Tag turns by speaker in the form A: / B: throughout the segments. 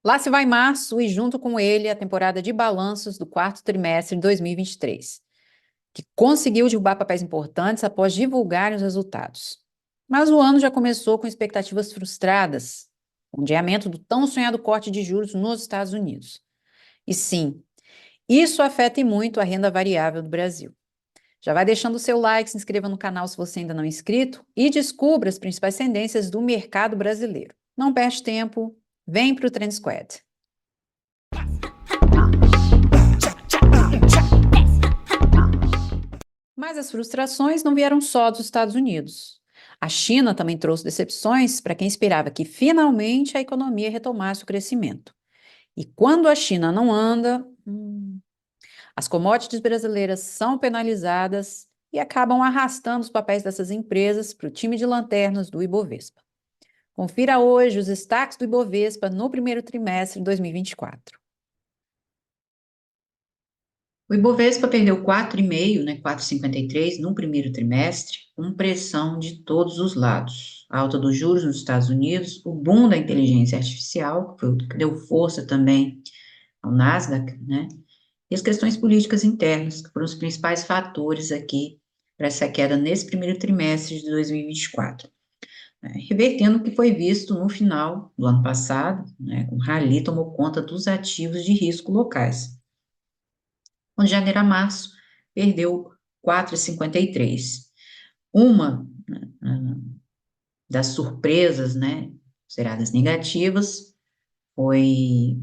A: Lá se vai março e junto com ele a temporada de balanços do quarto trimestre de 2023, que conseguiu derrubar papéis importantes após divulgarem os resultados. Mas o ano já começou com expectativas frustradas, com o adiamento do tão sonhado corte de juros nos Estados Unidos. E sim, isso afeta e muito a renda variável do Brasil. Já vai deixando o seu like, se inscreva no canal se você ainda não é inscrito e descubra as principais tendências do mercado brasileiro. Não perde tempo, vem para o Trend Squad. Mas as frustrações não vieram só dos Estados Unidos. A China também trouxe decepções para quem esperava que finalmente a economia retomasse o crescimento. E quando a China não anda, as commodities brasileiras são penalizadas e acabam arrastando os papéis dessas empresas para o time de lanternas do Ibovespa. Confira hoje os destaques do Ibovespa no primeiro trimestre de 2024.
B: O Ibovespa perdeu 4,5, né, 4,53 no primeiro trimestre, com pressão de todos os lados. A alta dos juros nos Estados Unidos, o boom da inteligência artificial, que foi o que deu força também ao Nasdaq, né, e as questões políticas internas, que foram os principais fatores aqui para essa queda nesse primeiro trimestre de 2024. Revertendo o que foi visto no final do ano passado, né, o rally tomou conta dos ativos de risco locais. De janeiro a março, perdeu 4,53. Uma, né, das surpresas, né, consideradas negativas, foi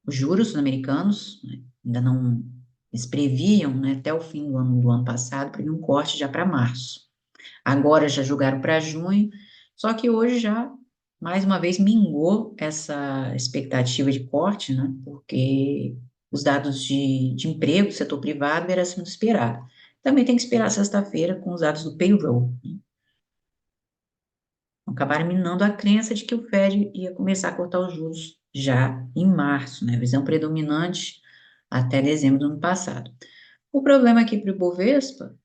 B: os juros americanos, né, ainda não, eles previam, né, até o fim do ano passado, previam um corte já para março. Agora já jogaram para junho, só que hoje já, mais uma vez, mingou essa expectativa de corte, né, porque os dados de emprego do setor privado eram acima do esperado. Também tem que esperar sexta-feira com os dados do payroll, né. Acabaram minando a crença de que o Fed ia começar a cortar os juros já em março, né, visão predominante até dezembro do ano passado. O problema aqui para o Ibovespa,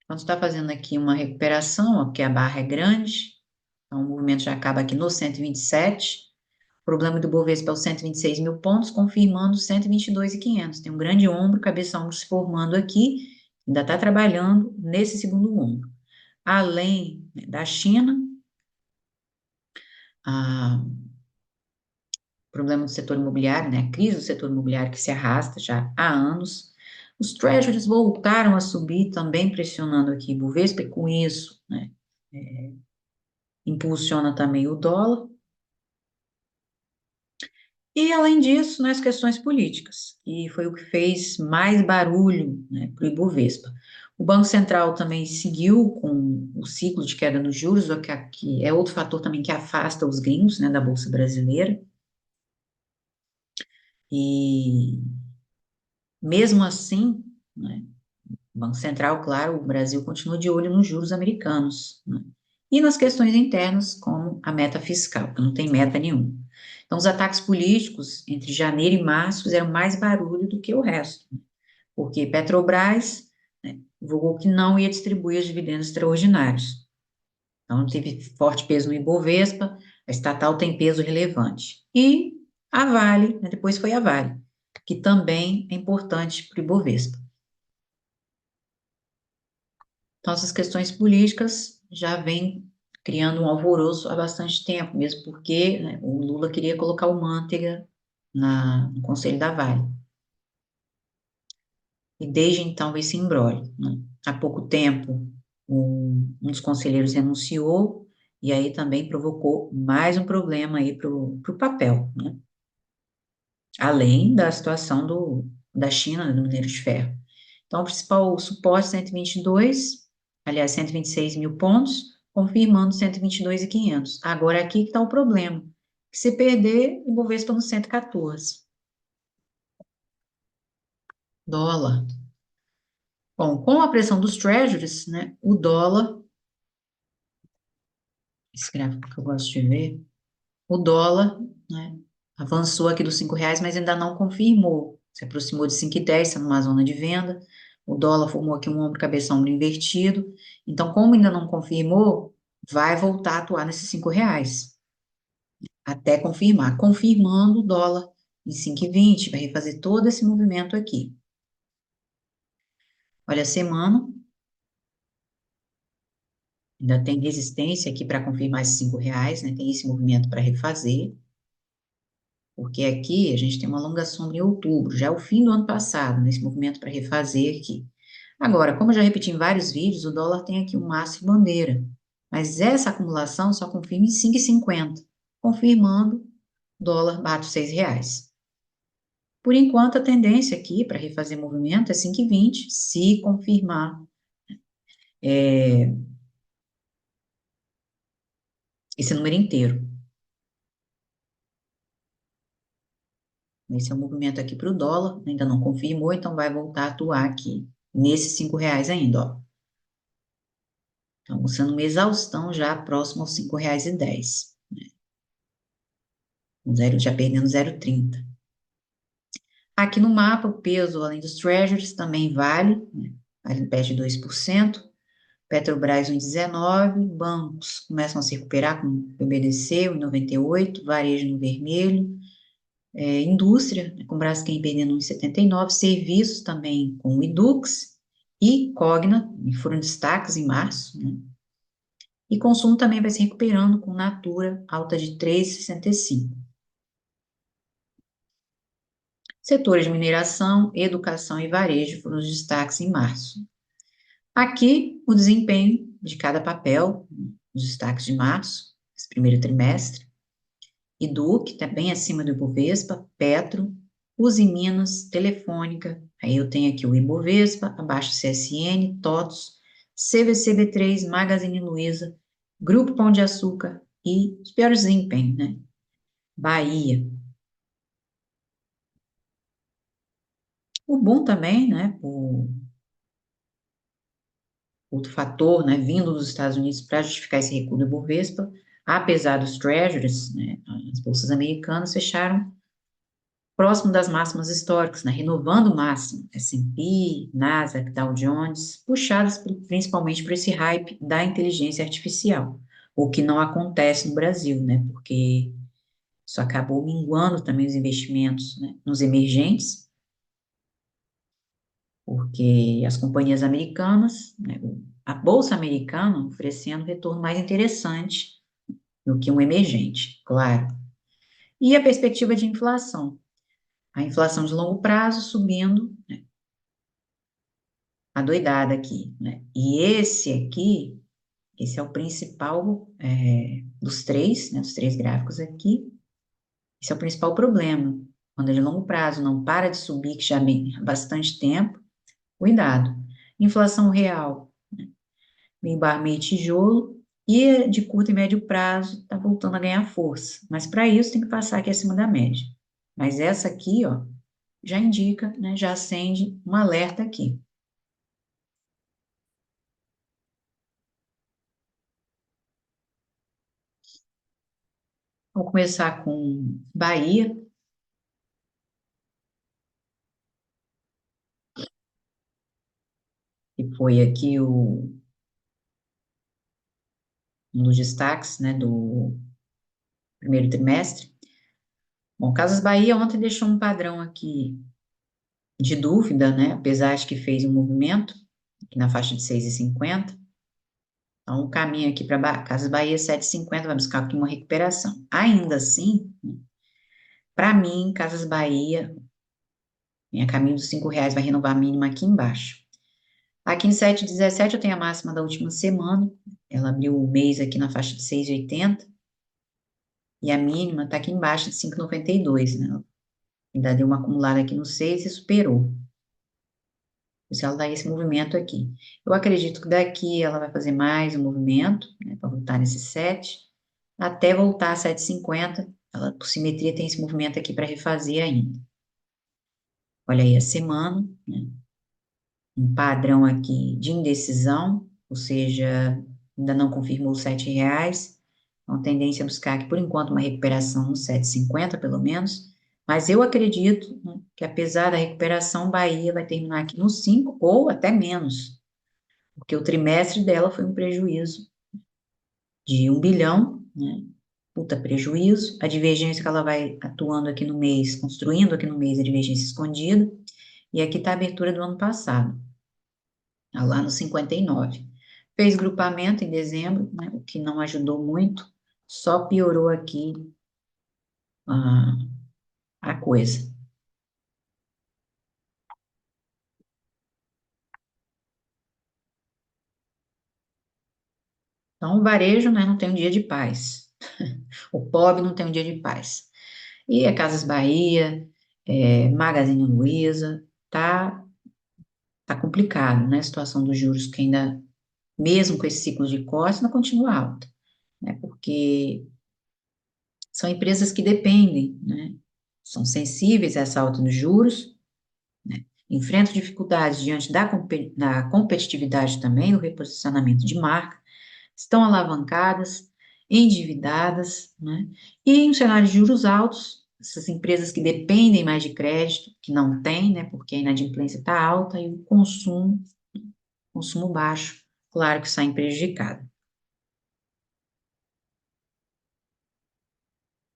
B: quando está fazendo aqui uma recuperação, ó, porque a barra é grande, então o movimento já acaba aqui no 127, o problema do Bovespa é os 126 mil pontos, confirmando 122.500. Tem um grande ombro, cabeça ombro se formando aqui, ainda está trabalhando nesse segundo ombro. Além, né, da China, o problema do setor imobiliário, né, a crise do setor imobiliário que se arrasta já há anos. Os treasuries voltaram a subir, também pressionando aqui o Bovespa, e com isso, né, impulsiona também o dólar. E, além disso, nas questões políticas, que foi o que fez mais barulho, né, para o Ibovespa. O Banco Central também seguiu com o ciclo de queda dos juros, o que é outro fator também que afasta os gringos, né, da Bolsa Brasileira. E, mesmo assim, né, o Banco Central, claro, o Brasil continua de olho nos juros americanos, né, e nas questões internas, como a meta fiscal, que não tem meta nenhuma. Então, os ataques políticos entre janeiro e março fizeram mais barulho do que o resto, porque Petrobras, né, divulgou que não ia distribuir os dividendos extraordinários. Então, teve forte peso no Ibovespa, a estatal tem peso relevante. E a Vale, né, depois foi a Vale, que também é importante para o Ibovespa. Então, essas questões políticas já vêm criando um alvoroço há bastante tempo, mesmo porque, né, o Lula queria colocar o Manteiga no Conselho da Vale. E desde então esse imbróglio, né? Há pouco tempo, um dos conselheiros renunciou, e aí também provocou mais um problema aí para o papel, né? Além da situação da China, né, do minério de ferro. Então, o principal suporte 122, aliás, 126 mil pontos, confirmando 122.500. Agora, aqui que está o problema. Se perder, o Bovespa no 114. Dólar. Bom, com a pressão dos treasuries, né, o dólar, esse gráfico que eu gosto de ver, o dólar, né, avançou aqui dos R$ 5, mas ainda não confirmou. Se aproximou de 5,10, está numa zona de venda. O dólar formou aqui um ombro, cabeça, ombro invertido. Então, como ainda não confirmou, vai voltar a atuar nesses R$ 5. até confirmar. Confirmando o dólar em 5,20, vai refazer todo esse movimento aqui. Olha a semana, ainda tem resistência aqui para confirmar esses R$ 5, né? Tem esse movimento para refazer, porque aqui a gente tem uma longa sombra em outubro, já é o fim do ano passado, nesse movimento para refazer aqui. Agora, como eu já repeti em vários vídeos, o dólar tem aqui um mastro bandeira, mas essa acumulação só confirma em 5,50, confirmando, o dólar bate os R$ 6. Por enquanto, a tendência aqui para refazer movimento é 5,20, se confirmar esse número inteiro. Esse é o movimento aqui para o dólar, ainda não confirmou, então vai voltar a atuar aqui, nesses R$ 5 ainda, ó. Então, sendo uma exaustão já próximo aos R$ 5,10, já perdendo 0,30. Aqui no mapa, o peso, além dos treasuries, também vale, né? Vale perto de 2%. Petrobras 1,19, bancos começam a se recuperar com o BBDC 1,98, varejo no vermelho, indústria, né, com Braskem perdendo 1,79, serviços também com o Idux e Cogna, que foram destaques em março, né? E consumo também vai se recuperando com Natura, alta de 3,65. Setores de mineração, educação e varejo foram os destaques em março. Aqui, o desempenho de cada papel, os destaques de março, esse primeiro trimestre. Edu, está bem acima do Ibovespa, Petro, Usiminas, Telefônica, aí eu tenho aqui o Ibovespa, abaixo CSN, TOTS, CVCB3, Magazine Luiza, Grupo Pão de Açúcar e os piores desempenhos, né? Bahia. O bom também, né, outro fator, né, vindo dos Estados Unidos para justificar esse recuo do Ibovespa, apesar dos treasuries, né, as bolsas americanas fecharam próximo das máximas históricas, né, renovando o máximo, S&P, Nasdaq, Dow Jones, puxadas principalmente por esse hype da inteligência artificial, o que não acontece no Brasil, né, porque isso acabou minguando também os investimentos, né, nos emergentes, porque as companhias americanas, né, a bolsa americana oferecendo retorno mais interessante do que um emergente, claro. E a perspectiva de inflação. A inflação de longo prazo subindo, né, adoidada aqui, né? E esse aqui, esse é o principal dos três, né, dos três gráficos aqui, esse é o principal problema. Quando é de longo prazo não para de subir, que já vem há bastante tempo, cuidado. Inflação real, meio bar, meio tijolo, e de curto e médio prazo está voltando a ganhar força. Mas para isso tem que passar aqui acima da média. Mas essa aqui, ó, já indica, né, já acende um alerta aqui. Vou começar com Bahia, que foi aqui um dos destaques, né, do primeiro trimestre. Bom, Casas Bahia ontem deixou um padrão aqui de dúvida, né, apesar de que fez um movimento aqui na faixa de 6,50. Então, o caminho aqui para Casas Bahia 7,50 vai buscar aqui uma recuperação. Ainda assim, para mim, Casas Bahia, em caminho dos R$ 5, vai renovar a mínima aqui embaixo. Aqui em 7,17 eu tenho a máxima da última semana, ela abriu o mês aqui na faixa de 6,80, e a mínima está aqui embaixo de 5,92, né? Ainda deu uma acumulada aqui no 6 e superou. Por isso ela dá esse movimento aqui. Eu acredito que daqui ela vai fazer mais um movimento, né, para voltar nesse 7, até voltar a 7,50. Ela, por simetria, tem esse movimento aqui para refazer ainda. Olha aí a semana, né? Um padrão aqui de indecisão, ou seja, ainda não confirmou os R$ 7. Então, tendência a buscar aqui, por enquanto, uma recuperação no 7,50, pelo menos. Mas eu acredito, né, que, apesar da recuperação, Bahia vai terminar aqui no 5 ou até menos, porque o trimestre dela foi um prejuízo de 1 bilhão, né? puta prejuízo, a divergência que ela vai atuando aqui no mês, construindo aqui no mês a divergência escondida, e aqui está a abertura do ano passado, tá lá no 59. Fez grupamento em dezembro, né, o que não ajudou muito, só piorou aqui a, a coisa. Então, o varejo, né, não tem um dia de paz. O pobre não tem um dia de paz. E a Casas Bahia, Magazine Luiza, tá complicado, né? A situação dos juros que ainda, mesmo com esse ciclo de corte, ainda continua alta, né? Porque são empresas que dependem, né? São sensíveis a essa alta dos juros, né? Enfrentam dificuldades diante da competitividade também, do reposicionamento de marca, estão alavancadas, endividadas, né? E em um cenário de juros altos, essas empresas que dependem mais de crédito, que não têm, né? Porque a inadimplência está alta e o consumo baixo, claro que sai prejudicado.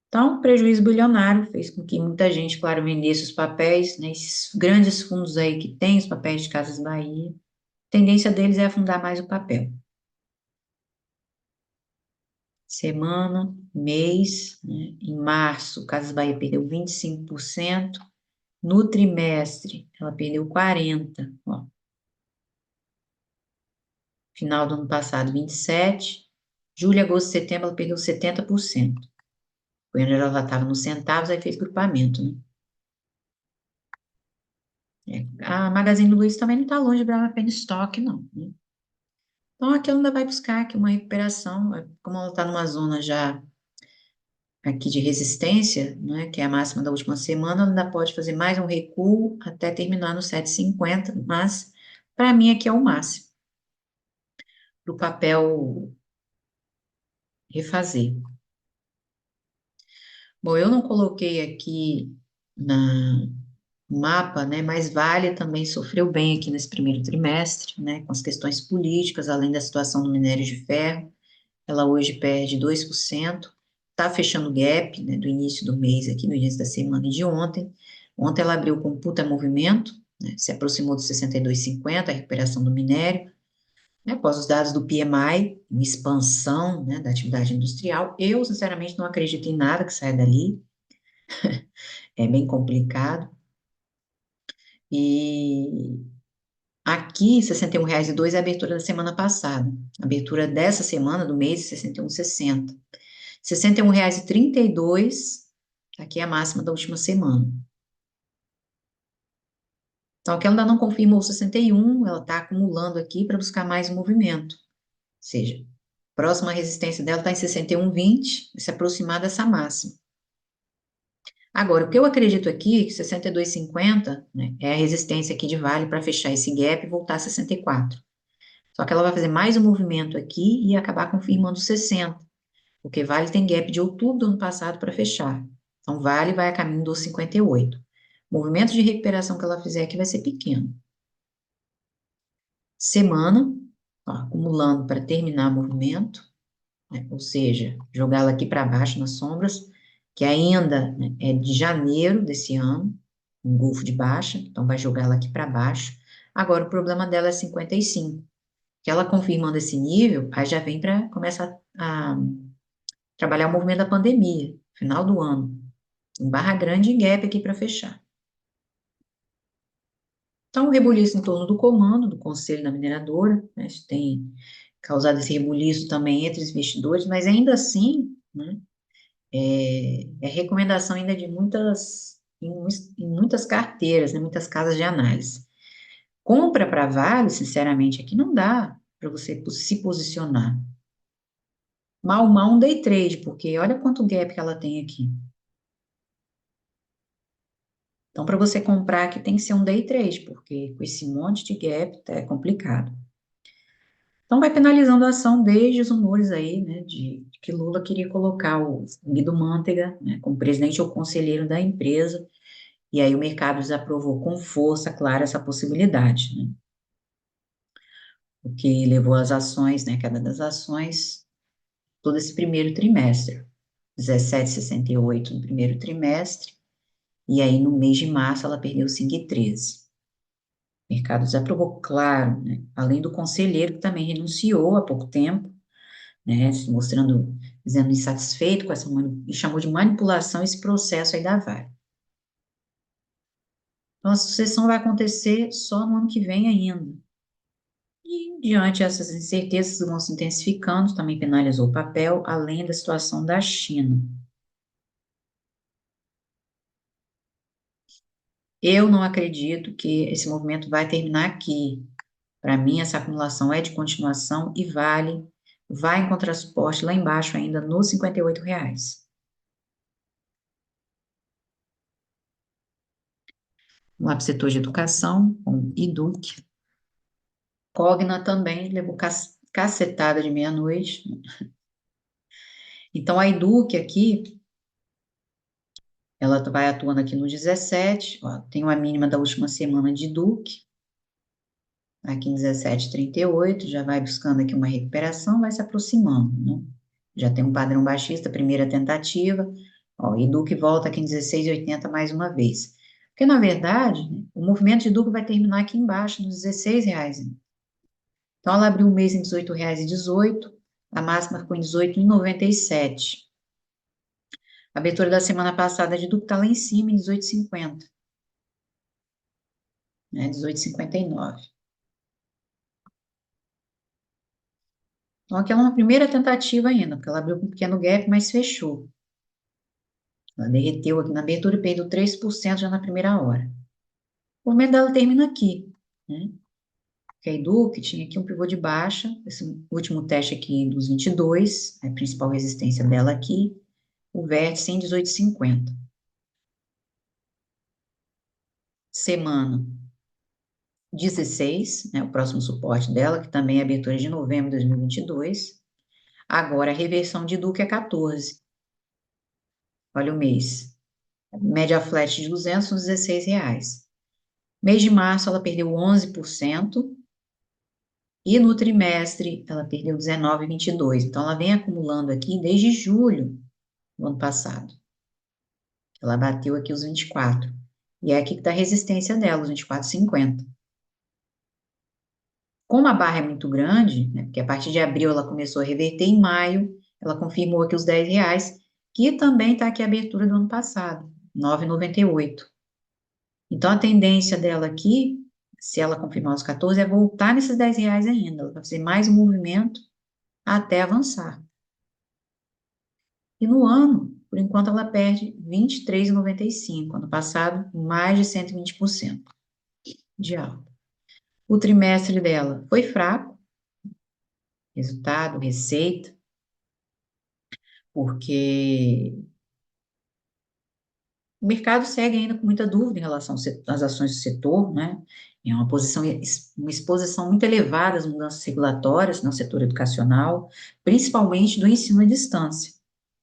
B: Então, o prejuízo bilionário fez com que muita gente, claro, vendesse os papéis, né? Esses grandes fundos aí que têm os papéis de Casas Bahia, a tendência deles é afundar mais o papel. Semana, mês, né? Em março, Casas Bahia perdeu 25%. No trimestre, ela perdeu 40%. Ó, final do ano passado, 27%. Julho, agosto, setembro, ela perdeu 70%. Quando ela estava nos centavos, aí fez grupamento, né? A Magazine Luiza também não está longe de Brava Penstock, não, né? Então, aqui ela ainda vai buscar aqui uma recuperação, como ela está numa zona já aqui de resistência, né, que é a máxima da última semana, ela ainda pode fazer mais um recuo até terminar no 7,50, mas para mim aqui é o máximo para o papel refazer. Bom, eu não coloquei aqui na mapa, né, mas Vale também sofreu bem aqui nesse primeiro trimestre, né, com as questões políticas, além da situação do minério de ferro. Ela hoje perde 2%, está fechando o gap, né, do início do mês aqui, no início da semana e de ontem. Ontem ela abriu com um puta movimento, né, se aproximou dos 62,50, a recuperação do minério, né, após os dados do PMI, em expansão, né, da atividade industrial. Eu, sinceramente, não acredito em nada que saia dali, é bem complicado. E aqui, R$ 61,02 é a abertura da semana passada. A abertura dessa semana, do mês, 61,60. R$ 61,32, aqui é a máxima da última semana. Então, aqui ela ainda não confirmou o 61, ela está acumulando aqui para buscar mais movimento. Ou seja, próxima resistência dela está em 61,20, se aproximar dessa máxima. Agora, o que eu acredito aqui é que 62,50, né, é a resistência aqui de Vale para fechar esse gap e voltar a 64. Só que ela vai fazer mais um movimento aqui e acabar confirmando 60, porque Vale tem gap de outubro do ano passado para fechar. Então, Vale vai a caminho dos 58. O movimento de recuperação que ela fizer aqui vai ser pequeno. Semana, ó, acumulando para terminar o movimento, né, ou seja, jogá-la aqui para baixo nas sombras, que ainda, né, é de janeiro desse ano, um Golfo de baixa, então vai jogá-la aqui para baixo. Agora, o problema dela é 55, que ela confirmando esse nível, aí já vem para começar a trabalhar o movimento da pandemia, final do ano. Em barra grande e gap aqui para fechar. Então, o rebuliço em torno do comando, do conselho da mineradora, né, isso tem causado esse rebuliço também entre os investidores, mas ainda assim, né, é recomendação ainda de em muitas carteiras, né, muitas casas de análise. Compra para Vale, sinceramente, aqui não dá para você se posicionar. Mal, mal um day trade, porque olha quanto gap que ela tem aqui. Então, para você comprar aqui tem que ser um day trade, porque com esse monte de gap é complicado. Então, vai penalizando a ação desde os rumores aí, né, de que Lula queria colocar o Guido Mantega, né, como presidente ou conselheiro da empresa, e aí o mercado desaprovou com força, claro, essa possibilidade, né, o que levou as ações, né, a queda das ações, todo esse primeiro trimestre. 17,68 no primeiro trimestre, e aí no mês de março ela perdeu 5,13. O mercado desaprovou, claro, né? Além do conselheiro que também renunciou há pouco tempo, né? Se mostrando, dizendo insatisfeito com essa, e chamou de manipulação esse processo aí da Vale. Então, a sucessão vai acontecer só no ano que vem ainda. E, diante dessas incertezas que vão se intensificando, também penalizou o papel, além da situação da China. Eu não acredito que esse movimento vai terminar aqui. Para mim, essa acumulação é de continuação e vai encontrar suporte lá embaixo ainda nos R$ 58. Vamos lá para o setor de educação, com Iduc. Cogna também levou cacetada de meia-noite. Então, a Iduc aqui, ela vai atuando aqui no 17, ó, tem uma mínima da última semana de Iduc, aqui em 17,38, já vai buscando aqui uma recuperação, vai se aproximando, né? Já tem um padrão baixista, primeira tentativa, ó, Iduc volta aqui em 16,80 mais uma vez. Porque, na verdade, né, o movimento de Iduc vai terminar aqui embaixo, nos R$ 16. Então, ela abriu o mês em R$ 18,18, a máxima ficou em 18,97. A abertura da semana passada de Duque está lá em cima, em 18,50, né? 18,59. Então, aqui é uma primeira tentativa ainda, porque ela abriu com um pequeno gap, mas fechou. Ela derreteu aqui na abertura e perdeu 3% já na primeira hora. O movimento dela termina aqui, né? Porque a Eduque tinha aqui um pivô de baixa, esse último teste aqui dos 22, a principal resistência dela aqui, o vértice em 18,50. Semana 16, né, o próximo suporte dela, que também é abertura de novembro de 2022. Agora, a reversão de Duque é 14. Olha o mês. Média flat de 200 nos R$ 16. Mês de março, ela perdeu 11%. E no trimestre, ela perdeu 19,22%. Então, ela vem acumulando aqui desde julho do ano passado. Ela bateu aqui os 24. E é aqui que está a resistência dela, os 24,50. Como a barra é muito grande, né, porque a partir de abril ela começou a reverter, em maio ela confirmou aqui os R$ 10, que também está aqui a abertura do ano passado, 9,98. Então, a tendência dela aqui, se ela confirmar os 14, é voltar nesses R$ 10 ainda. Ela vai fazer mais um movimento até avançar. E no ano, por enquanto, ela perde 23,95. Ano passado, mais de 120% de alta. O trimestre dela foi fraco, resultado, receita, porque o mercado segue ainda com muita dúvida em relação às ações do setor, né? É uma exposição muito elevada às mudanças regulatórias no setor educacional, principalmente do ensino à distância.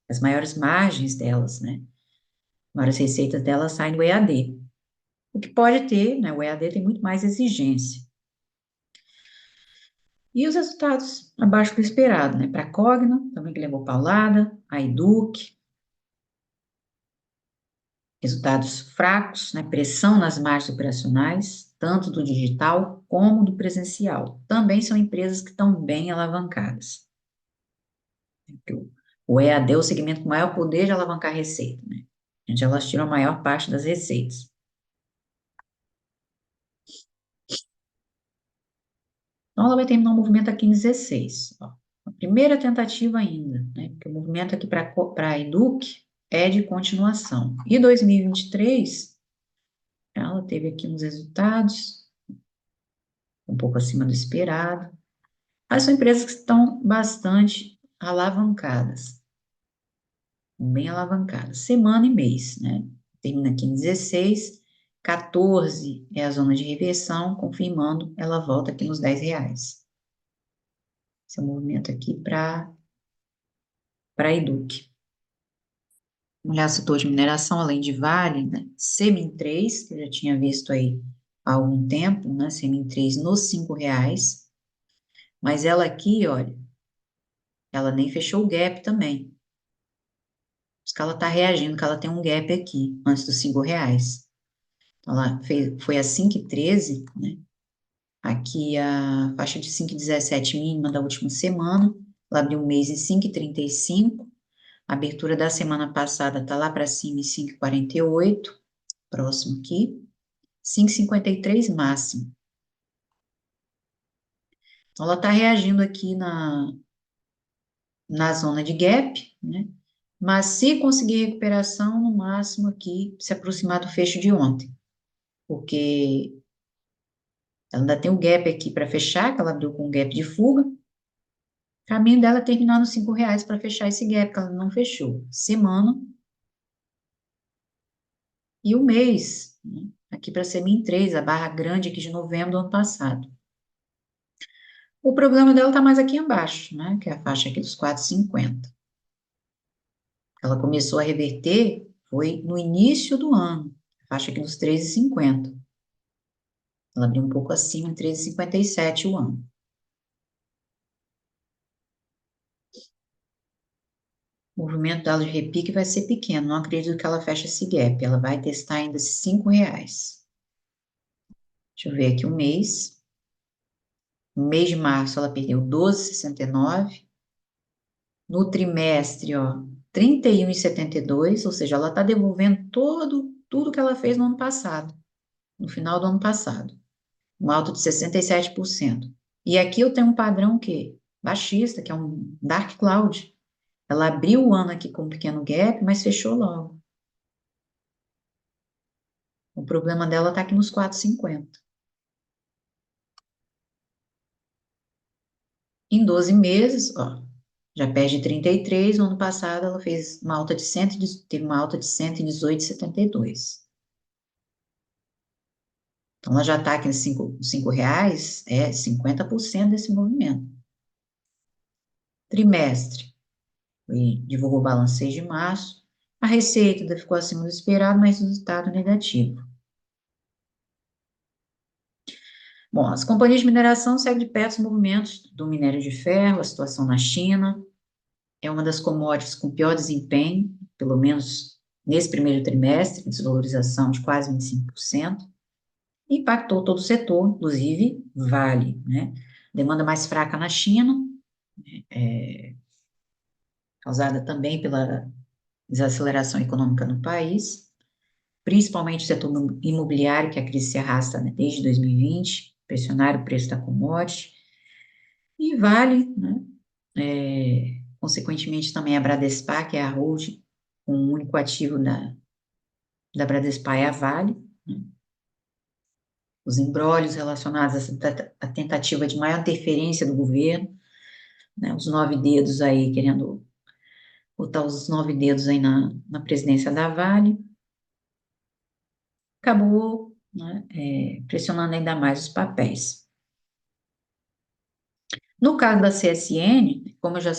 B: As maiores margens delas, né? As maiores receitas delas saem do EAD. O que pode ter, né? O EAD tem muito mais exigência. E os resultados abaixo do esperado, né? Para a Cogna, também que levou paulada, a Educ, resultados fracos, né, pressão nas margens operacionais, tanto do digital como do presencial. Também são empresas que estão bem alavancadas. O EAD é o segmento com maior poder de alavancar receita, né? Onde elas tiram a maior parte das receitas. Então, ela vai terminar o movimento aqui em 16. Ó. A primeira tentativa ainda, né? Porque o movimento aqui para a Educ é de continuação. E 2023, ela teve aqui uns resultados um pouco acima do esperado. Mas são empresas que estão bastante alavancadas, bem alavancadas, semana e mês, né? Termina aqui em 16, 14 é a zona de reversão, confirmando, ela volta aqui nos R$ 10. Esse é o movimento aqui para a Educ. Vamos olhar o setor de mineração, além de Vale, né? Semin 3, que eu já tinha visto aí há algum tempo, né? Semin 3 nos R$ 5, mas ela aqui, olha, ela nem fechou o gap também. que ela está reagindo, que ela tem um gap aqui, antes dos R$ 5. Então, foi a 5,13, né? Aqui a faixa de 5,17 mínima da última semana. Ela abriu um mês em 5,35. A abertura da semana passada está lá para cima em 5,48. Próximo aqui. 5,53 máximo. Então, ela está reagindo aqui na zona de gap, né? Mas se conseguir recuperação, no máximo aqui, se aproximar do fecho de ontem. Porque ela ainda tem o gap aqui para fechar, que ela abriu com um gap de fuga. O caminho dela é terminar nos R$ 5 para fechar esse gap, que ela não fechou. Semana e o mês, né? Aqui para semi-3, a barra grande aqui de novembro do ano passado. O problema dela está mais aqui embaixo, né? Que é a faixa aqui dos 4,50. Ela começou a reverter, foi no início do ano, a faixa aqui dos 13,50. Ela abriu um pouco acima, em 13,57 o ano. O movimento dela de repique vai ser pequeno, não acredito que ela feche esse gap, ela vai testar ainda esses R$ 5. Deixa eu ver aqui o mês. No mês de março, ela perdeu 12,69. No trimestre, ó, 31,72, ou seja, ela está devolvendo tudo que ela fez no ano passado, no final do ano passado. Um alto de 67%. E aqui eu tenho um padrão que baixista, que é um dark cloud. Ela abriu o ano aqui com um pequeno gap, mas fechou logo. O problema dela está aqui nos 4,50. Em 12 meses, ó, já perde 33. No ano passado ela fez uma alta de 100, teve uma alta de 118,72. Então ela já está aqui nos R$ 5, é 50% desse movimento. Trimestre, divulgou o balanço 6 de março. A receita ainda ficou acima do esperado, mas o resultado negativo. Bom, as companhias de mineração seguem de perto os movimentos do minério de ferro, a situação na China. É uma das commodities com pior desempenho, pelo menos nesse primeiro trimestre, desvalorização de quase 25%. Impactou todo o setor, inclusive Vale, né? Demanda mais fraca na China, causada também pela desaceleração econômica no país, principalmente o setor imobiliário, que a crise se arrasta, né, desde 2020, pressionar o preço da commodity, e Vale, né, consequentemente também a Bradespar, que é a holding, com um único ativo da Bradespar é a Vale, né, os embrólios relacionados a essa tentativa de maior interferência do governo, né, os 9 dedos aí, querendo botar os 9 dedos aí na presidência da Vale, acabou, né, pressionando ainda mais os papéis. No caso da CSN, como eu já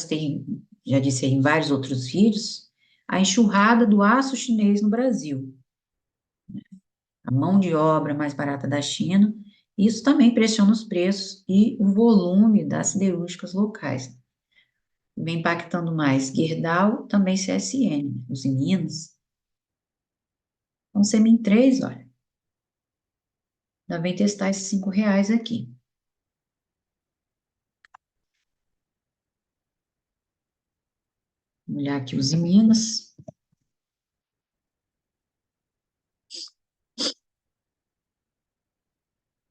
B: disse aí em vários outros vídeos, a enxurrada do aço chinês no Brasil, a mão de obra mais barata da China, isso também pressiona os preços e o volume das siderúrgicas locais. Vem impactando mais Gerdau, também CSN, os em Minas. Então, Semin 3, olha, ainda vem testar esses R$ 5 aqui. Vamos olhar aqui os em Minas.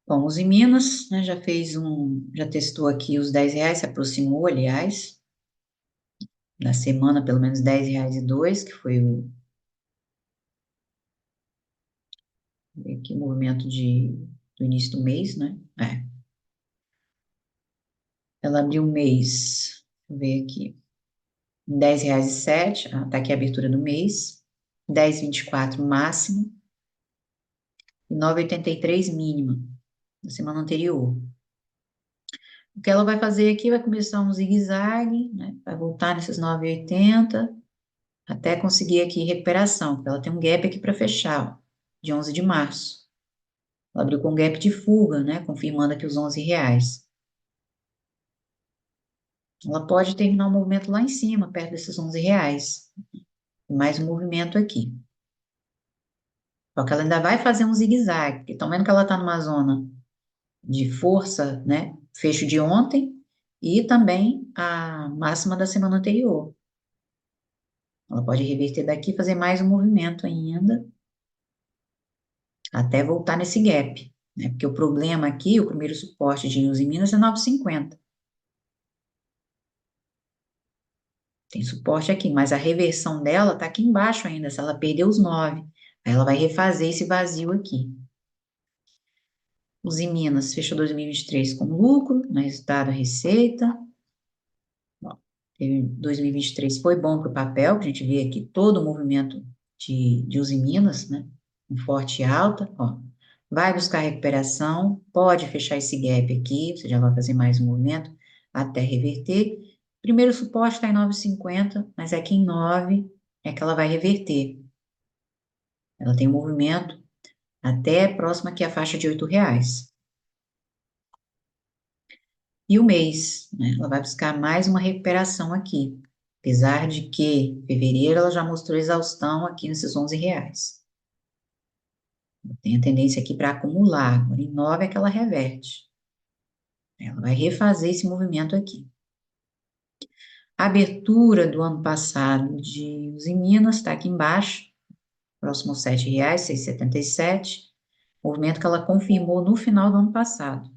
B: Bom, os em Minas, né, já testou aqui os R$ 10, se aproximou, aliás, na semana, pelo menos R$ 10,02, que foi aqui, o movimento do início do mês, né? Ela abriu o mês, deixa eu ver aqui, R$ 10,07, tá aqui a abertura do mês, 10,24 máximo, e 9,83 mínima, na semana anterior. O que ela vai fazer aqui, vai começar um zigue-zague, né? Vai voltar nesses 9,80, até conseguir aqui recuperação, porque ela tem um gap aqui para fechar, ó, de 11 de março. Ela abriu com um gap de fuga, né? Confirmando aqui os R$ 11. Ela pode terminar o movimento lá em cima, perto desses R$ 11. mais um movimento aqui. Só que ela ainda vai fazer um zigue-zague, porque estão vendo que ela está numa zona de força, né? Fecho de ontem e também a máxima da semana anterior. Ela pode reverter daqui e fazer mais um movimento ainda, até voltar nesse gap, né? Porque o problema aqui, o primeiro suporte de Uzi Minas é 9,50. Tem suporte aqui, mas a reversão dela tá aqui embaixo ainda, se ela perder os 9. Aí ela vai refazer esse vazio aqui. Uzi Minas fechou 2023 com lucro, no resultado receita. Ó, 2023 foi bom para o papel, que a gente vê aqui todo o movimento de Uzi Minas, né? Um forte e alta, ó. Vai buscar recuperação, pode fechar esse gap aqui, você já vai fazer mais um movimento até reverter. Primeiro suporte está em 9,50, mas aqui em 9 é que ela vai reverter. Ela tem um movimento até próxima aqui à faixa de R$ 8. E o mês, né? Ela vai buscar mais uma recuperação aqui. Apesar de que em fevereiro ela já mostrou exaustão aqui nesses R$ 11. Tem a tendência aqui para acumular. Agora em 9 é que ela reverte. Ela vai refazer esse movimento aqui. A abertura do ano passado de Uzi Minas está aqui embaixo, próximo aos R$ 7, 6,77. Movimento que ela confirmou no final do ano passado.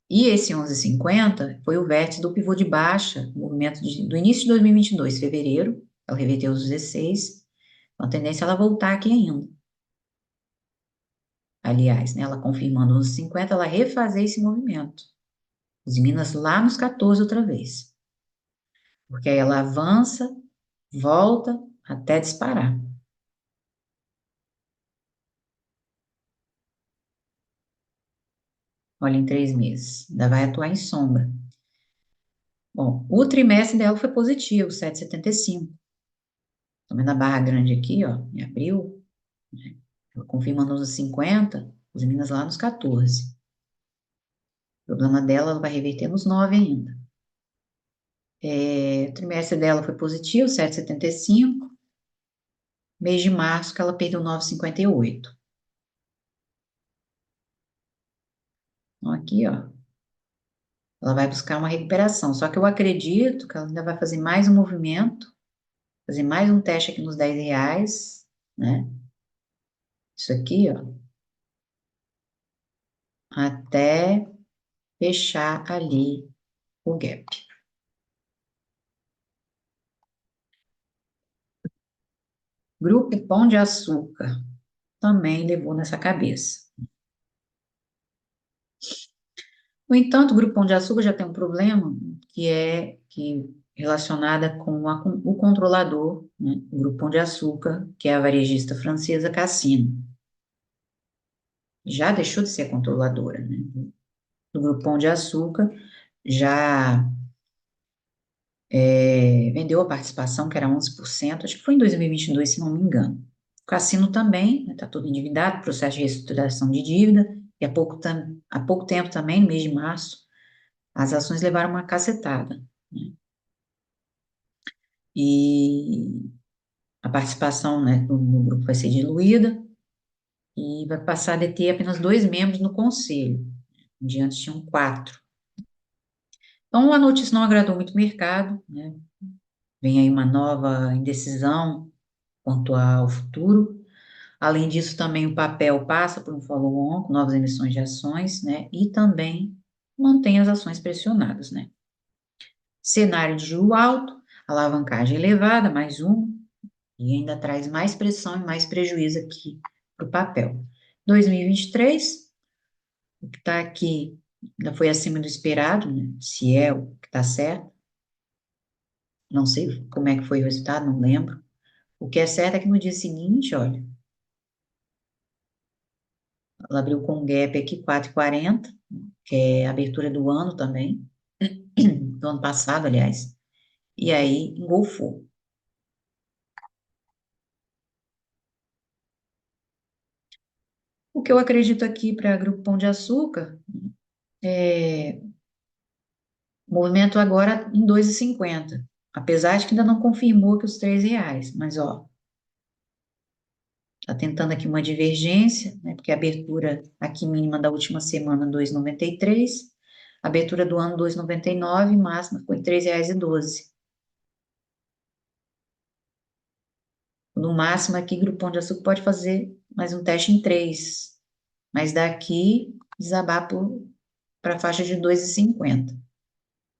B: E esse 11,50 foi o vértice do pivô de baixa, movimento do início de 2022, fevereiro, ela reverteu os 16, então a tendência é ela voltar aqui ainda. Aliás, né, ela confirmando 11,50, ela refazer esse movimento. Os Minas lá nos 14 outra vez. Porque aí ela avança, volta até disparar. Olha, em 3 meses. Ainda vai atuar em sombra. Bom, o trimestre dela foi positivo, 7,75. Tô vendo a barra grande aqui, ó, em abril, né? Confirmando nos 50, os Minas lá nos 14. O problema dela, ela vai reverter nos 9 ainda. O trimestre dela foi positivo, 7,75. Mês de março, que ela perdeu 9,58. Então, aqui, ó, ela vai buscar uma recuperação. Só que eu acredito que ela ainda vai fazer mais um movimento, fazer mais um teste aqui nos R$ 10, né? Isso aqui, ó, até fechar ali o gap. Grupo Pão de Açúcar também levou nessa cabeça. No entanto, o Grupo Pão de Açúcar já tem um problema que relacionada com o controlador, né? O Grupo Pão de Açúcar, que é a varejista francesa Cassino. Já deixou de ser controladora, né? Do Grupo Pão de Açúcar, já vendeu a participação, que era 11%, acho que foi em 2022, se não me engano. O Cassino também, está todo endividado, processo de reestruturação de dívida, e há pouco tempo também, no mês de março, as ações levaram uma cacetada, né? E a participação, né, no grupo vai ser diluída e vai passar a deter apenas 2 membros no conselho. Antes tinham 4. Então, a notícia não agradou muito o mercado, né? Vem aí uma nova indecisão quanto ao futuro. Além disso, também o papel passa por um follow-on, com novas emissões de ações, né? E também mantém as ações pressionadas, né? Cenário de juro alto, alavancagem elevada, mais um, e ainda traz mais pressão e mais prejuízo aqui para o papel. 2023, o que está aqui ainda foi acima do esperado, né? Se é o que está certo. Não sei como é que foi o resultado, não lembro. O que é certo é que no dia seguinte, olha, ela abriu com um gap aqui 4,40, que é a abertura do ano também, do ano passado, aliás, e aí engolfou. O que eu acredito aqui para Grupo Pão de Açúcar, Movimento agora em 2,50, apesar de que ainda não confirmou que os R$ 3, mas ó, tá tentando aqui uma divergência, né? Porque a abertura aqui mínima da última semana 2,93, abertura do ano 2,99, máxima foi R$ 3,12. No máximo aqui, Grupo Pão de Açúcar pode fazer mais um teste em 3, mas daqui desabar para a faixa de 2,50.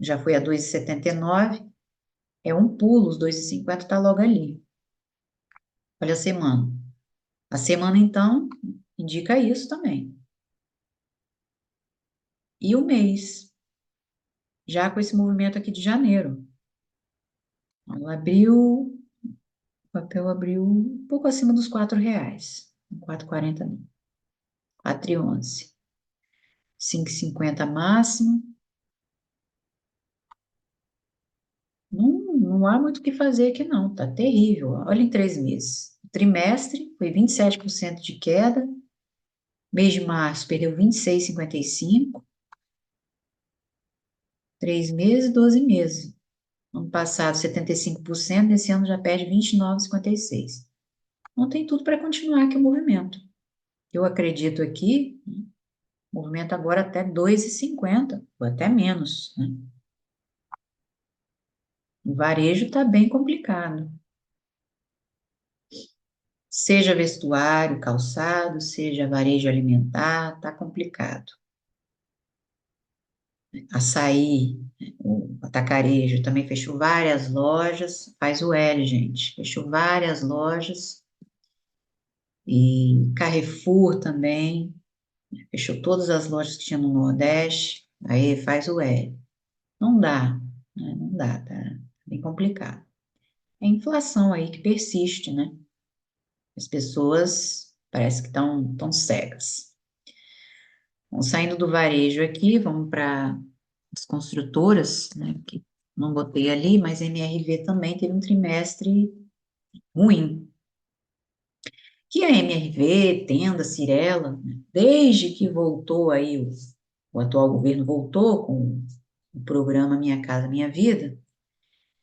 B: Já foi a 2,79, é um pulo, os 2,50 está logo ali. Olha a semana. A semana, então, indica isso também. E o mês, já com esse movimento aqui de janeiro. Ela abriu, o papel abriu um pouco acima dos R$ 4. 4,40 não. 4,11. 5,50 máximo. Não há muito o que fazer aqui, não. Tá terrível. Olha em 3 meses. O trimestre foi 27% de queda. Mês de março perdeu 26,55. 3 meses, 12 meses. Ano passado, 75%. Nesse ano já perde 29,56. Então tem tudo para continuar aqui o movimento. Eu acredito aqui, movimento agora até 2,50, ou até menos, né? O varejo está bem complicado. Seja vestuário, calçado, seja varejo alimentar, tá complicado. Açaí, o atacarejo também fechou várias lojas, faz o L, gente, fechou várias lojas. E Carrefour também, fechou todas as lojas que tinha no Nordeste, aí faz o L. Não dá, né? Não dá, tá bem complicado. É a inflação aí que persiste, né? As pessoas parece que estão tão cegas. Bom, saindo do varejo aqui, vamos para as construtoras, né? Que não botei ali, mas MRV também teve um trimestre ruim. Que a MRV, Tenda, Cirela, né, desde que voltou aí, o atual governo voltou com o programa Minha Casa Minha Vida,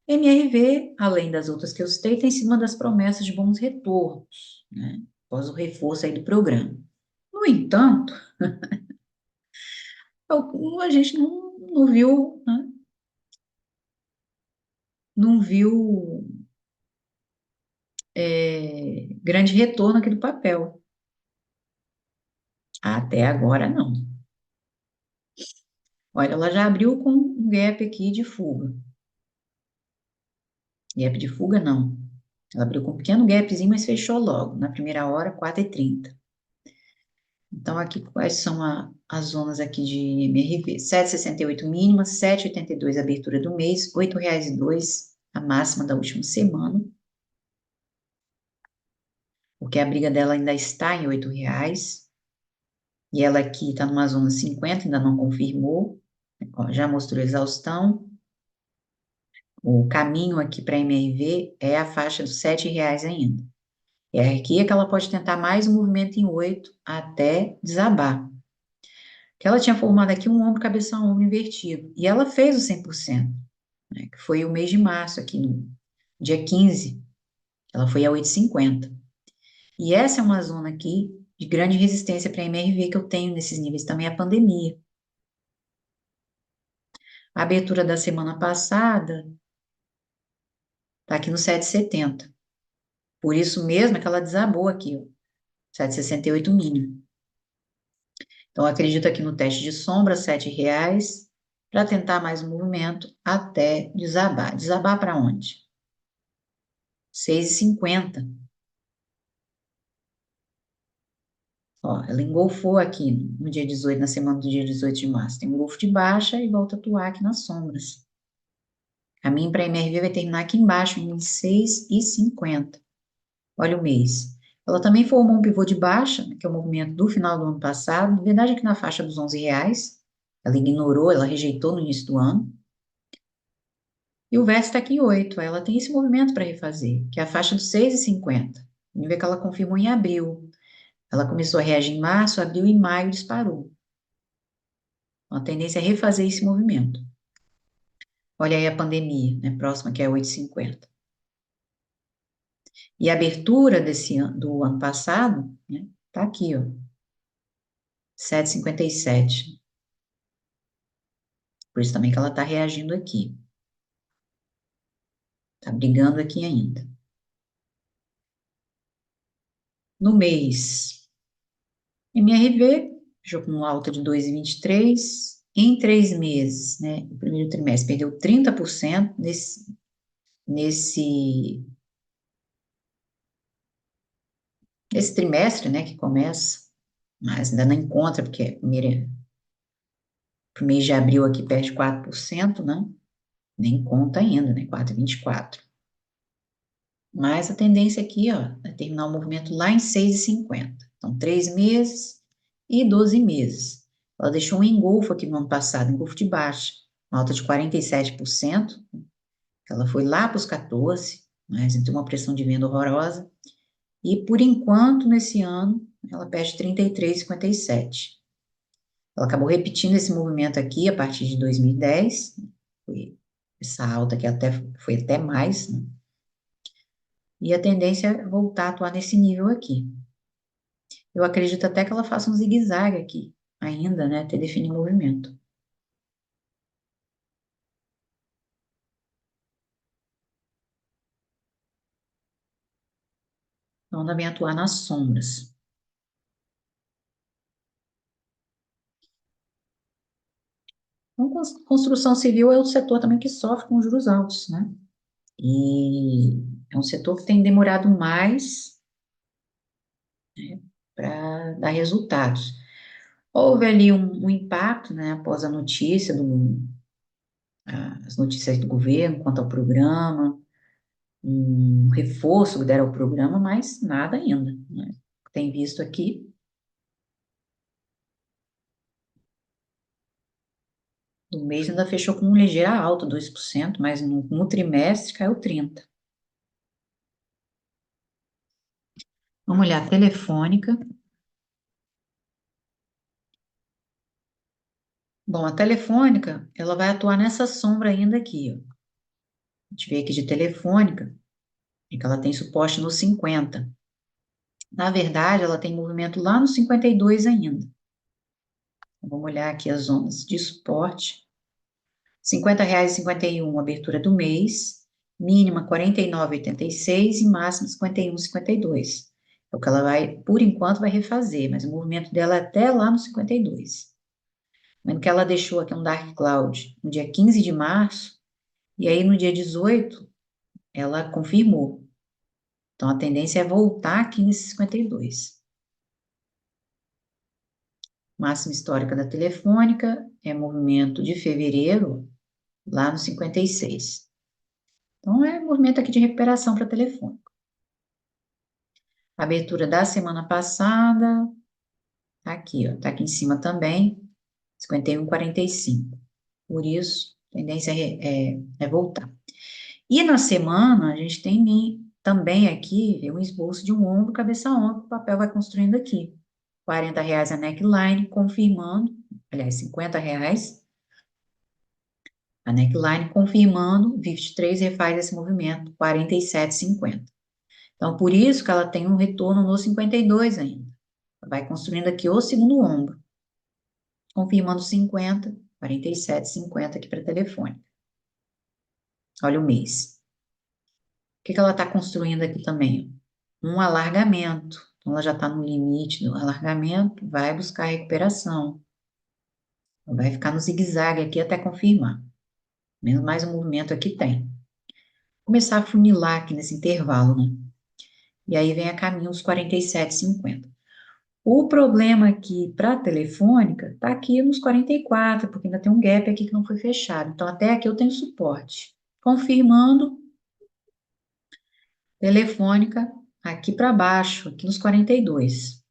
B: MRV, além das outras que eu citei, está em cima das promessas de bons retornos, né? Após o reforço aí do programa. No entanto, a gente não viu, né? Não viu grande retorno aqui do papel. Até agora, não. Olha, ela já abriu com um gap aqui de fuga. Gap de fuga, não. Ela abriu com um pequeno gapzinho, mas fechou logo. Na primeira hora, 4,30. Então, aqui, quais são as zonas aqui de MRV? 7,68 mínima, 7,82 abertura do mês, R$ 8,02 a máxima da última semana, porque a briga dela ainda está em R$ 8. E ela aqui está numa zona 50, ainda não confirmou. Ó, já mostrou exaustão. O caminho aqui para MRV é a faixa dos R$ 7 ainda. E aqui é que ela pode tentar mais um movimento em 8 até desabar. Que ela tinha formado aqui um ombro, cabeça, ombro invertido. E ela fez o 100%, né, que foi o mês de março, aqui no dia 15. Ela foi a 8,50. E essa é uma zona aqui de grande resistência para a MRV que eu tenho nesses níveis também, a pandemia. A abertura da semana passada está aqui no 7,70. Por isso mesmo é que ela desabou aqui, ó, 7,68 mínimo. Então, eu acredito aqui no teste de sombra, R$ 7, para tentar mais um movimento até desabar. Desabar para onde? 6,50. Ó, ela engolfou aqui no dia 18, na semana do dia 18 de março. Tem um golfo de baixa e volta a atuar aqui nas sombras. Caminho para a MRV vai terminar aqui embaixo, em 6,50. Olha o mês. Ela também formou um pivô de baixa, né, que é o movimento do final do ano passado, na verdade aqui na faixa dos R$ 11. Ela ignorou, ela rejeitou no início do ano. E o verso está aqui em 8. Ela tem esse movimento para refazer, que é a faixa dos 6,50. Vamos ver que ela confirmou em abril. Ela começou a reagir em março, abril e maio disparou. Então, a tendência é refazer esse movimento. Olha aí a pandemia, né? Próxima, que é 8,50. E a abertura do ano passado, né? Tá aqui, ó, 7,57. Por isso também que ela tá reagindo aqui. Tá brigando aqui ainda. No mês, MRV, fechou com alta de 2,23. Em 3 meses, né? O primeiro trimestre perdeu 30% nesse, nesse trimestre, né? Que começa, mas ainda não encontra, porque pro mês de abril aqui perde 4%, né? Nem conta ainda, né? 4,24. Mas a tendência aqui, ó, é terminar o movimento lá em 6,50. Então, 3 meses e 12 meses. Ela deixou um engolfo aqui no ano passado, engolfo de baixa, uma alta de 47%. Ela foi lá para os 14, mas tem uma pressão de venda horrorosa. E, por enquanto, nesse ano, ela perde 33,57. Ela acabou repetindo esse movimento aqui a partir de 2010. Foi essa alta que foi até mais, né? E a tendência é voltar a atuar nesse nível aqui. Eu acredito até que ela faça um zigue-zague aqui, ainda, né, até definir movimento. Então, ela vem atuar nas sombras. Então, construção civil é outro setor também que sofre com juros altos, né? E é um setor que tem demorado mais, né, para dar resultados. Houve ali um impacto, né, após a notícia as notícias do governo quanto ao programa, um reforço que deram ao programa, mas nada ainda, né? Tem visto aqui, no mês ainda fechou com uma ligeira alta, 2%, mas no trimestre caiu 30%. Vamos olhar, Telefônica. Bom, a Telefônica, ela vai atuar nessa sombra ainda aqui, ó. A gente vê aqui de Telefônica, é que ela tem suporte no 50. Na verdade, ela tem movimento lá no 52 ainda. Então, vamos olhar aqui as zonas de suporte. R$ 50,51, abertura do mês, mínima 49,86 e máxima 51,52. É o que ela vai, por enquanto, vai refazer, mas o movimento dela é até lá no 52. Vendo que ela deixou aqui um dark cloud no dia 15 de março, e aí no dia 18 ela confirmou. Então a tendência é voltar aqui nesse 52. Máxima histórica da Telefônica é movimento de fevereiro, lá no 56. Então é movimento aqui de recuperação para Telefônica. Abertura da semana passada, tá aqui, ó, tá aqui em cima também, 51,45. Por isso, a tendência é voltar. E na semana, a gente tem também aqui um esboço de um ombro, cabeça ombro, o papel vai construindo aqui. R$ 40 a neckline, confirmando, aliás, R$ 50, a neckline confirmando, 23 refaz esse movimento, 47,50. Então, por isso que ela tem um retorno no 52 ainda. Vai construindo aqui o segundo ombro, confirmando 50, 47,50 aqui para telefone. Olha o mês. O que ela está construindo aqui também? Um alargamento. Então, ela já está no limite do alargamento, vai buscar recuperação. Vai ficar no zigue-zague aqui até confirmar. Menos mais um movimento aqui tem. Começar a funilar aqui nesse intervalo, né? E aí vem a caminho os 47,50. O problema aqui para a telefônica está aqui nos 44, porque ainda tem um gap aqui que não foi fechado. Então, até aqui eu tenho suporte. Confirmando, telefônica aqui para baixo, aqui nos 42.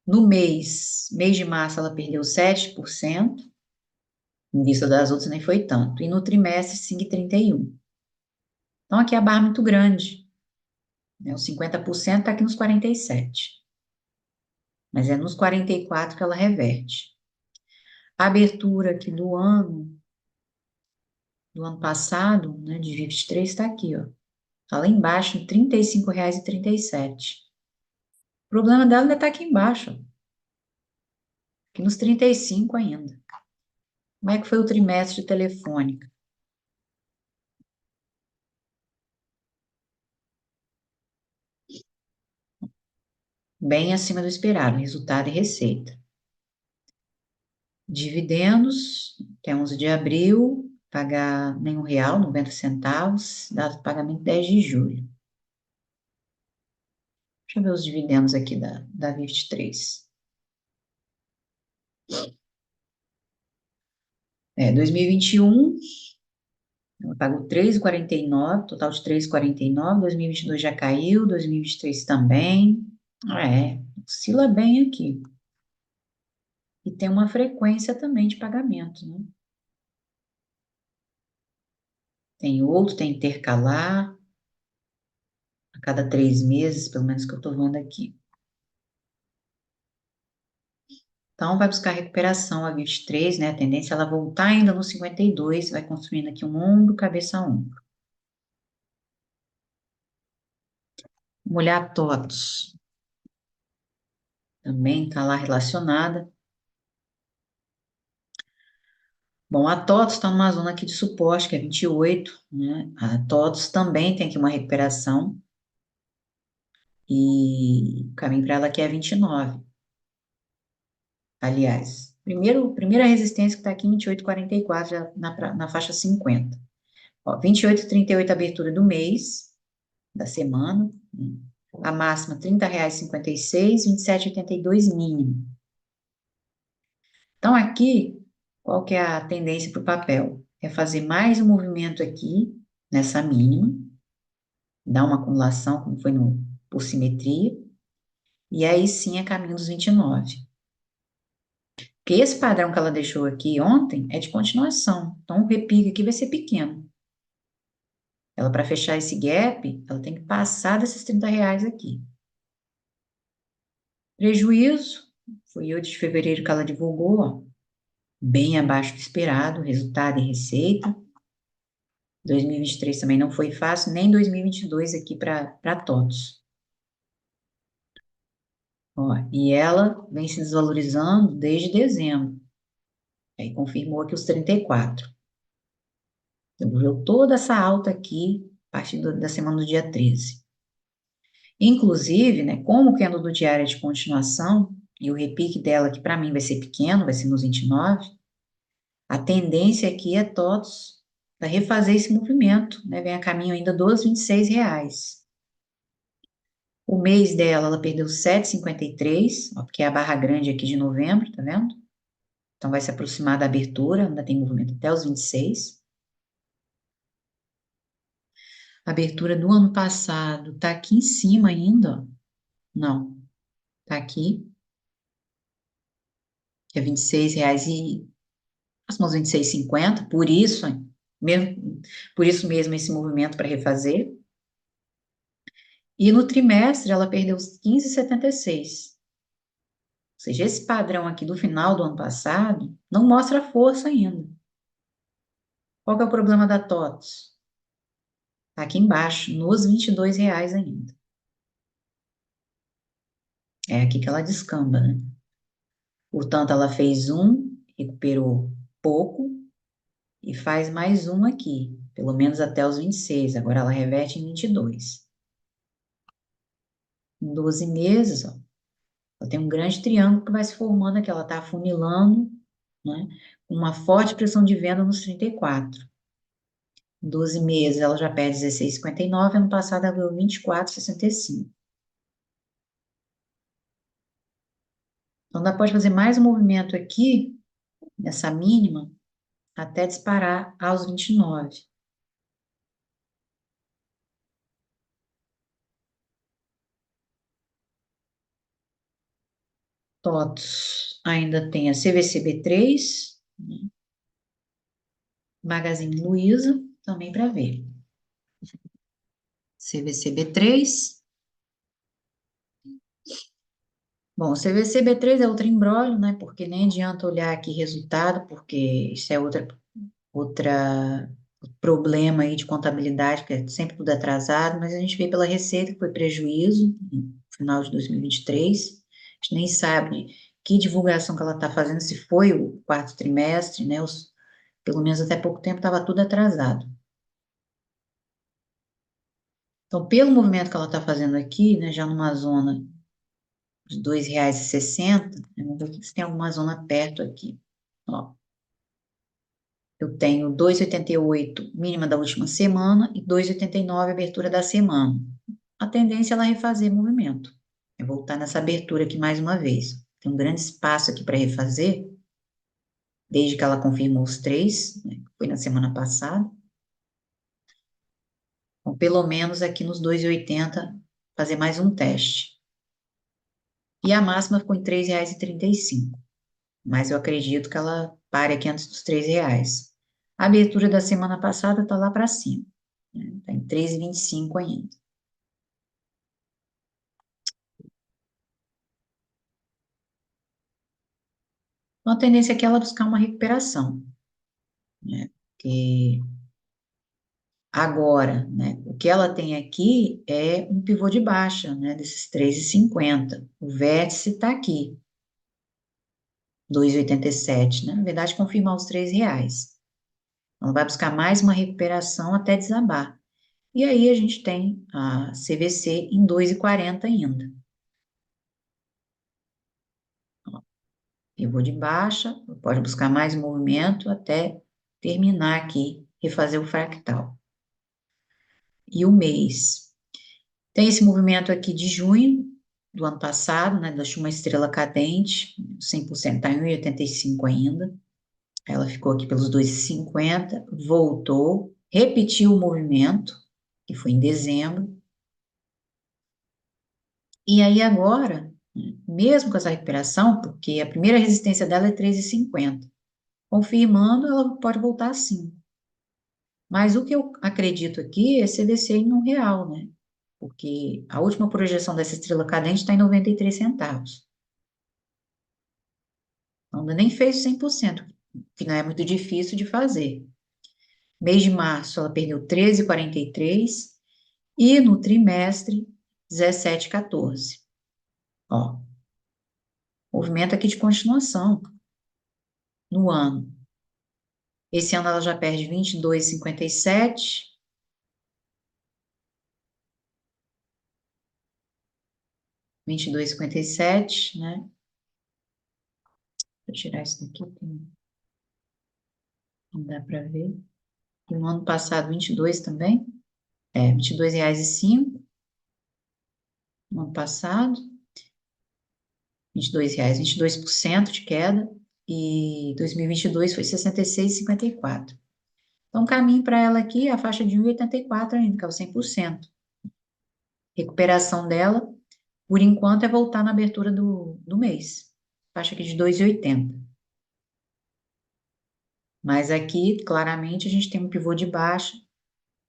B: No mês de março, ela perdeu 7%, em vista das outras nem foi tanto. E no trimestre, 5,31. Então, aqui a barra é muito grande, né? Os 50% está aqui nos 47. Mas é nos 44 que ela reverte. A abertura aqui do ano passado, né, de 23, está aqui, ó. Tá lá embaixo, R$ 35,37. O problema dela ainda está aqui embaixo, ó, aqui nos 35 ainda. Como é que foi o trimestre de Telefônica? Bem acima do esperado, resultado e receita. Dividendos, temos de abril, pagar nenhum real, 90 centavos, data de pagamento 10 de julho. Deixa eu ver os dividendos aqui da 23. 2021, ela pagou 3,49, total de 3,49, 2022 já caiu, 2023 também. Oscila bem aqui. E tem uma frequência também de pagamento, né? Tem outro, tem intercalar, a cada 3 meses, pelo menos que eu estou vendo aqui. Então, vai buscar recuperação a 23, né? A tendência é ela voltar ainda no 52, vai construindo aqui um ombro, cabeça a ombro. Mulher TOTS também está lá relacionada. Bom, a TOTS está numa zona aqui de suporte, que é 28, né? A TOTS também tem aqui uma recuperação. E o caminho para ela aqui é 29. Aliás, primeira resistência que está aqui em 28,44, já na faixa 50. Ó, 28,38 abertura do mês, da semana, né? A máxima R$ 30,56, 27,82 mínimo. Então, aqui, qual que é a tendência para o papel? É fazer mais um movimento aqui, nessa mínima, dar uma acumulação, como foi no, por simetria, e aí sim é caminho dos 29. Porque esse padrão que ela deixou aqui ontem é de continuação. Então, o repique aqui vai ser pequeno. Ela, para fechar esse gap, ela tem que passar desses R$ 30 aqui. Prejuízo, foi 8 de fevereiro que ela divulgou, ó, bem abaixo do esperado, resultado e receita. 2023 também não foi fácil, nem 2022 aqui para todos. Ó, e ela vem se desvalorizando desde dezembro. Aí confirmou aqui os 34. Devolveu toda essa alta aqui a partir da semana do dia 13. Inclusive, né, como o candle do diário é de continuação, e o repique dela, que para mim vai ser pequeno, vai ser nos 29, a tendência aqui é todos para refazer esse movimento, né, vem a caminho ainda dos R$ 26. O mês dela, ela perdeu 7,53, ó, porque é a barra grande aqui de novembro, tá vendo? Então vai se aproximar da abertura, ainda tem movimento até os 26. A abertura do ano passado tá aqui em cima ainda, ó. Não, tá aqui, que é R$ 26 e próximo aos 26,50, mesmo, por isso mesmo esse movimento para refazer. E no trimestre ela perdeu os 15,76. Ou seja, esse padrão aqui do final do ano passado não mostra força ainda. Qual que é o problema da TOTS? Tá aqui embaixo, nos R$ 22 ainda. É aqui que ela descamba, né? Portanto, ela fez um, recuperou pouco, e faz mais um aqui, pelo menos até os 26. Agora ela reverte em 22. Em 12 meses, ó, ela tem um grande triângulo que vai se formando aqui, ela está afunilando, né? Uma forte pressão de venda nos 34. Em 12 meses, ela já perde 16,59, ano passado ela ganhou 24,65. Então, ela pode fazer mais um movimento aqui, nessa mínima, até disparar aos 29. TOTS ainda tem a CVCB3, né? Magazine Luiza, também para ver. CVCB3, Bom, o CVC-B3 é outro imbróglio, né? Porque nem adianta olhar aqui resultado, porque isso é outra problema aí de contabilidade, que é sempre tudo atrasado, mas a gente vê pela receita que foi prejuízo no final de 2023. A gente nem sabe que divulgação que ela está fazendo, se foi o quarto trimestre, né? Pelo menos até pouco tempo estava tudo atrasado. Então, pelo movimento que ela está fazendo aqui, né, já numa zona de R$ 2,60, vamos ver se tem alguma zona perto aqui. Ó, eu tenho 2,88 mínima da última semana e 2,89 abertura da semana. A tendência é ela refazer movimento. É voltar nessa abertura aqui mais uma vez. Tem um grande espaço aqui para refazer, desde que ela confirmou os três, né, que foi na semana passada. Então, pelo menos aqui nos 2,80, fazer mais um teste. E a máxima ficou em R$ 3,35. Mas eu acredito que ela pare aqui antes dos R$ 3. A abertura da semana passada está lá para cima, né? Está em 3,25 ainda. Então, a tendência aqui é ela buscar uma recuperação, né? Porque agora, né, o que ela tem aqui é um pivô de baixa, né, desses 3,50. O vértice está aqui, 2,87, né? Na verdade, confirmar os R$ 3. Ela vai buscar mais uma recuperação até desabar. E aí a gente tem a CVC em 2,40 ainda. Pivô de baixa, pode buscar mais movimento até terminar aqui, refazer o fractal. E o mês. Tem esse movimento aqui de junho do ano passado, né? Deixou uma estrela cadente, 100% está em 1,85 ainda. Ela ficou aqui pelos 2,50, voltou, repetiu o movimento, que foi em dezembro. E aí agora, mesmo com essa recuperação, porque a primeira resistência dela é 3,50, confirmando, ela pode voltar sim. Mas o que eu acredito aqui é CDC em R$ 1, né? Porque a última projeção dessa estrela cadente está em 93 centavos. Então, ainda nem fez 100%, que não é muito difícil de fazer. Mês de março, ela perdeu 13,43 e no trimestre, 17,14. Ó, movimento aqui de continuação no ano. Esse ano ela já perde 22,57, 22,57, né? Vou tirar isso daqui, não dá para ver. E no ano passado, 22 também. R$ 22,05 no ano passado. R$ 22, 22% de queda. E 2022 foi 66,54. Então, o caminho para ela aqui é a faixa de 1,84 ainda, que é o 100%. Recuperação dela, por enquanto, é voltar na abertura do mês. Faixa aqui de 2,80. Mas aqui, claramente, a gente tem um pivô de baixa,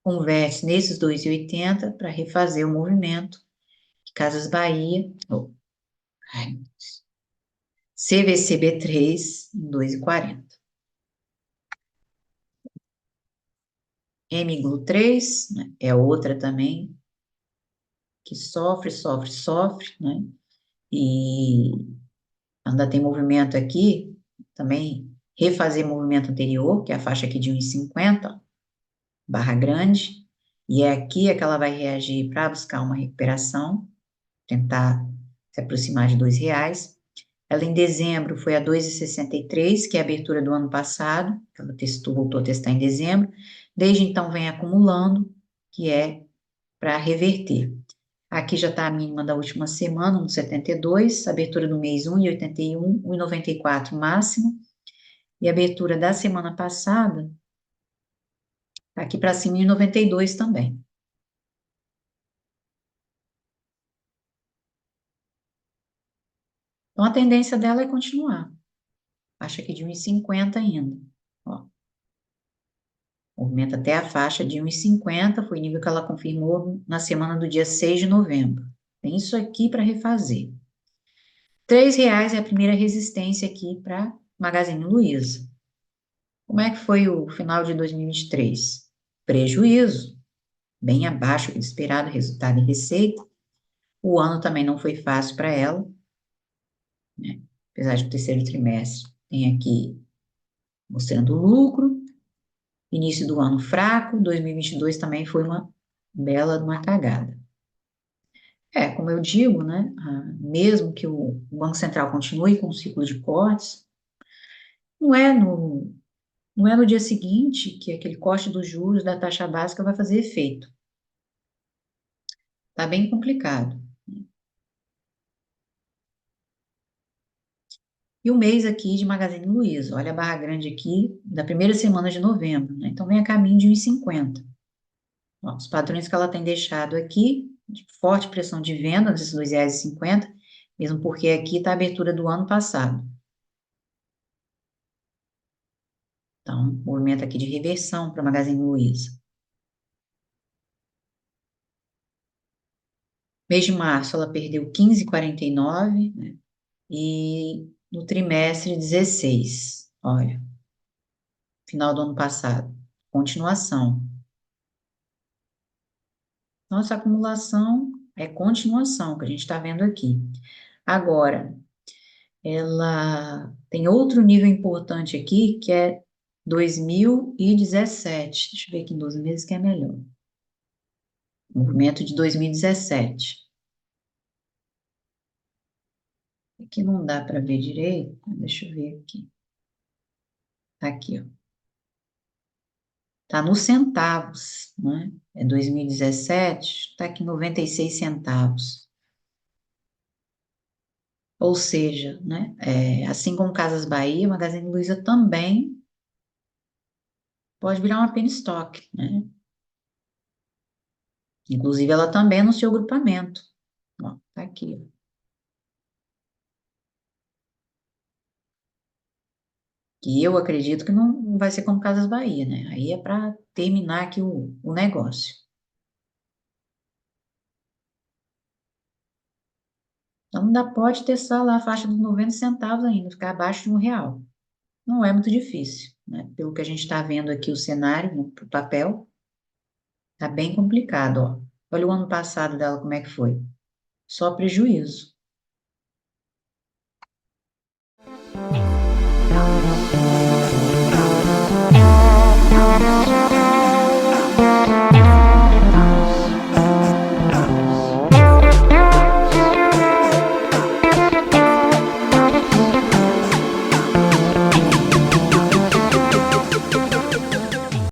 B: converse nesses 2,80 para refazer o movimento. Casas Bahia, ai, CVCB3 em 2,40. MGLU3, né, é outra também que sofre, sofre, sofre, né? E ainda tem movimento aqui, também refazer movimento anterior, que é a faixa aqui de 1,50, barra grande, e é aqui que ela vai reagir para buscar uma recuperação, tentar se aproximar de R$ 2. Ela em dezembro foi a 2,63, que é a abertura do ano passado, ela testou, voltou a testar em dezembro, desde então vem acumulando, que é para reverter. Aqui já está a mínima da última semana, 1,72, abertura do mês 1,81, 1,94 máximo, e a abertura da semana passada, está aqui para cima em 92 também. Então a tendência dela é continuar, acho que de 1,50 ainda, ó. Movimento até a faixa de 1,50, foi o nível que ela confirmou na semana do dia 6 de novembro. Tem isso aqui para refazer. R$ 3 é a primeira resistência aqui para Magazine Luiza. Como é que foi o final de 2023? Prejuízo, bem abaixo do esperado resultado em receita. O ano também não foi fácil para ela, né? Apesar de o terceiro trimestre tem aqui mostrando lucro. Início do ano fraco, 2022 também foi uma bela de uma cagada. Como eu digo, né, mesmo que o Banco Central continue com o ciclo de cortes, não é no, não é no dia seguinte que aquele corte dos juros da taxa básica vai fazer efeito. Tá bem complicado. E o mês aqui de Magazine Luiza, olha a barra grande aqui da primeira semana de novembro, né? Então vem a caminho de 1,50. Ó, os padrões que ela tem deixado aqui, de forte pressão de venda desses R$ 2,50, mesmo porque aqui está a abertura do ano passado. Então, movimento aqui de reversão para Magazine Luiza. Mês de março, ela perdeu 15,49, né? E no trimestre, 16. Olha, final do ano passado. Continuação. Nossa acumulação é continuação, que a gente está vendo aqui. Agora, ela tem outro nível importante aqui, que é 2017. Deixa eu ver aqui em 12 meses que é melhor. Movimento de 2017. Aqui não dá para ver direito. Deixa eu ver aqui. Tá aqui, ó. Tá nos centavos, né? É 2017, tá aqui 96 centavos. Ou seja, né? Assim como Casas Bahia, Magazine Luiza também pode virar uma penny stock, né? Inclusive, ela também é no seu grupamento. Ó, tá aqui, ó. Que eu acredito que não vai ser como Casas Bahia, né? Aí é para terminar aqui o negócio. Então, ainda pode testar lá a faixa dos 90 centavos ainda, ficar abaixo de R$ 1. Não é muito difícil, né? Pelo que a gente está vendo aqui o cenário no papel, tá bem complicado, ó. Olha o ano passado dela, como é que foi. Só prejuízo.